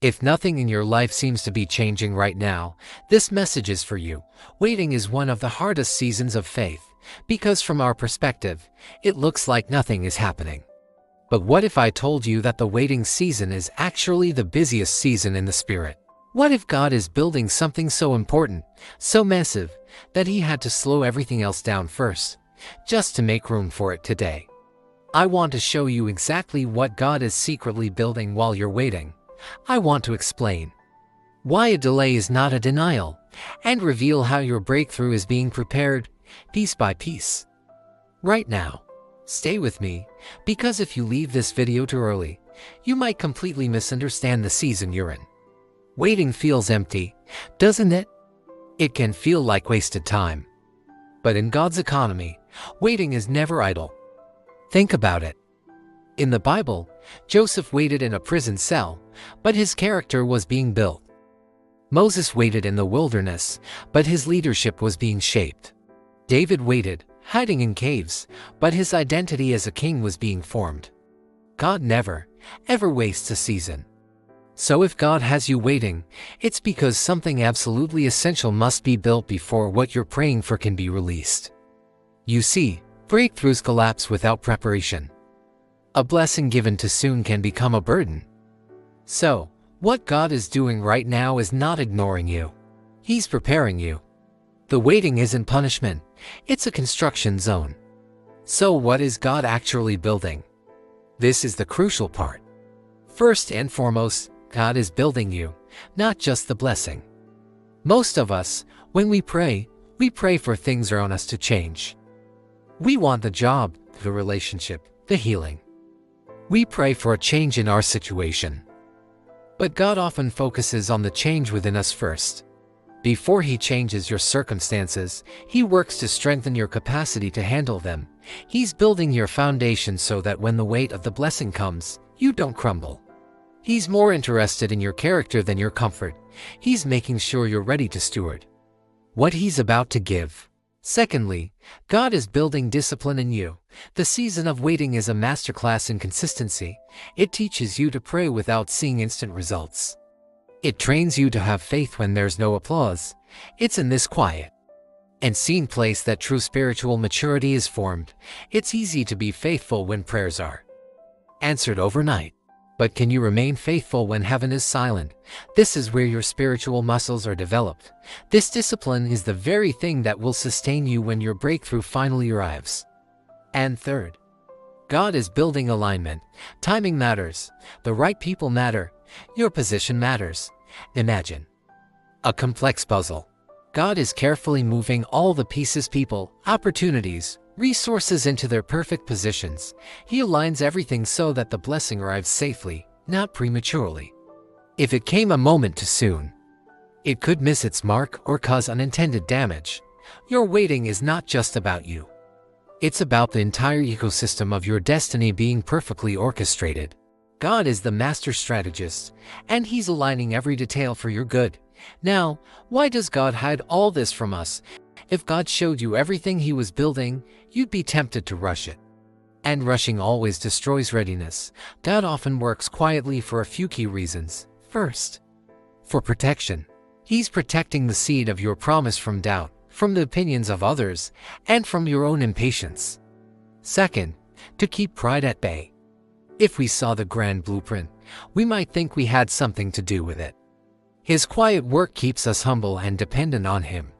If nothing in your life seems to be changing right now, this message is for you. Waiting is one of the hardest seasons of faith, because from our perspective, it looks like nothing is happening. But what if I told you that the waiting season is actually the busiest season in the Spirit? What if God is building something so important, so massive, that He had to slow everything else down first, just to make room for it today? I want to show you exactly what God is secretly building while you're waiting. I want to explain why a delay is not a denial, and reveal how your breakthrough is being prepared, piece by piece. Right now, stay with me, because if you leave this video too early, you might completely misunderstand the season you're in. Waiting feels empty, doesn't it? It can feel like wasted time. But in God's economy, waiting is never idle. Think about it. In the Bible, Joseph waited in a prison cell, but his character was being built. Moses waited in the wilderness, but his leadership was being shaped. David waited, hiding in caves, but his identity as a king was being formed. God never, ever wastes a season. So if God has you waiting, it's because something absolutely essential must be built before what you're praying for can be released. You see, breakthroughs collapse without preparation. A blessing given too soon can become a burden. So, what God is doing right now is not ignoring you. He's preparing you. The waiting isn't punishment, it's a construction zone. So what is God actually building? This is the crucial part. First and foremost, God is building you, not just the blessing. Most of us, when we pray for things around us to change. We want the job, the relationship, the healing. We pray for a change in our situation. But God often focuses on the change within us first. Before He changes your circumstances, He works to strengthen your capacity to handle them. He's building your foundation so that when the weight of the blessing comes, you don't crumble. He's more interested in your character than your comfort. He's making sure you're ready to steward what He's about to give. Secondly, God is building discipline in you. The season of waiting is a masterclass in consistency. It teaches you to pray without seeing instant results. It trains you to have faith when there's no applause. It's in this quiet and seen place that true spiritual maturity is formed. It's easy to be faithful when prayers are answered overnight. But can you remain faithful when heaven is silent? This is where your spiritual muscles are developed. This discipline is the very thing that will sustain you when your breakthrough finally arrives. And third, God is building alignment. Timing matters. The right people matter. Your position matters. Imagine a complex puzzle. God is carefully moving all the pieces, people, opportunities, resources into their perfect positions. He aligns everything so that the blessing arrives safely, not prematurely. If it came a moment too soon, it could miss its mark or cause unintended damage. Your waiting is not just about you. It's about the entire ecosystem of your destiny being perfectly orchestrated. God is the master strategist, and He's aligning every detail for your good. Now, why does God hide all this from us? If God showed you everything He was building, you'd be tempted to rush it. And rushing always destroys readiness. God often works quietly for a few key reasons. First, for protection. He's protecting the seed of your promise from doubt, from the opinions of others, and from your own impatience. Second, to keep pride at bay. If we saw the grand blueprint, we might think we had something to do with it. His quiet work keeps us humble and dependent on Him.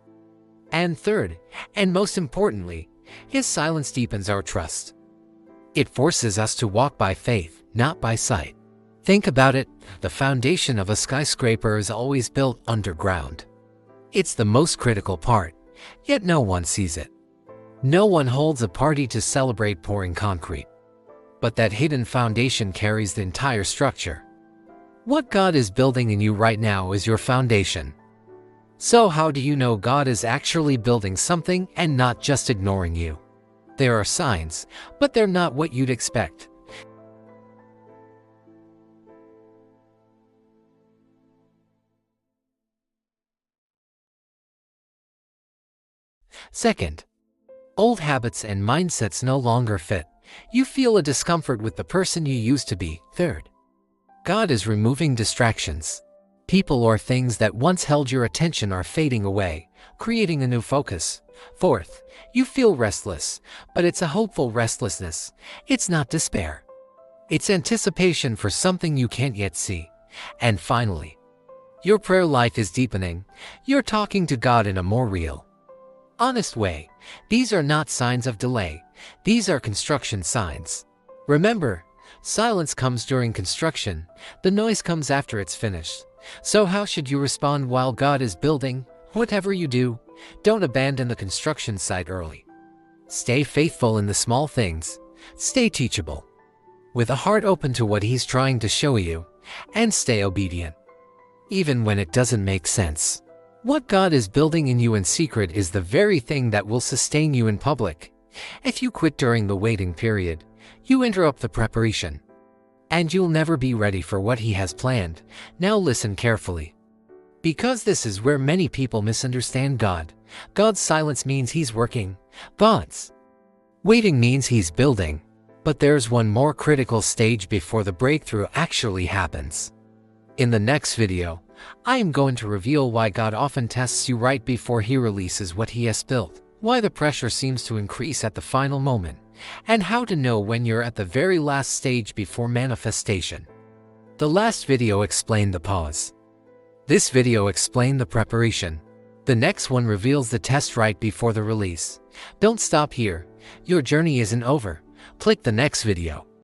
And third, and most importantly, His silence deepens our trust. It forces us to walk by faith, not by sight. Think about it, the foundation of a skyscraper is always built underground. It's the most critical part, yet no one sees it. No one holds a party to celebrate pouring concrete. But that hidden foundation carries the entire structure. What God is building in you right now is your foundation. So how do you know God is actually building something and not just ignoring you? There are signs, but they're not what you'd expect. Second, old habits and mindsets no longer fit. You feel a discomfort with the person you used to be. Third, God is removing distractions. People or things that once held your attention are fading away, creating a new focus. Fourth, you feel restless, but it's a hopeful restlessness. It's not despair. It's anticipation for something you can't yet see. And finally, your prayer life is deepening. You're talking to God in a more real, honest way. These are not signs of delay. These are construction signs. Remember, silence comes during construction. The noise comes after it's finished. So how should you respond while God is building? Whatever you do, don't abandon the construction site early. Stay faithful in the small things. Stay teachable, with a heart open to what He's trying to show you, and stay obedient, even when it doesn't make sense. What God is building in you in secret is the very thing that will sustain you in public. If you quit during the waiting period, you interrupt the preparation, and you'll never be ready for what He has planned. Now listen carefully, because this is where many people misunderstand God. God's silence means He's working. God's waiting means He's building. But there's one more critical stage before the breakthrough actually happens. In the next video, I am going to reveal why God often tests you right before He releases what He has built, why the pressure seems to increase at the final moment, and how to know when you're at the very last stage before manifestation. The last video explained the pause. This video explained the preparation. The next one reveals the test right before the release. Don't stop here. Your journey isn't over. Click the next video.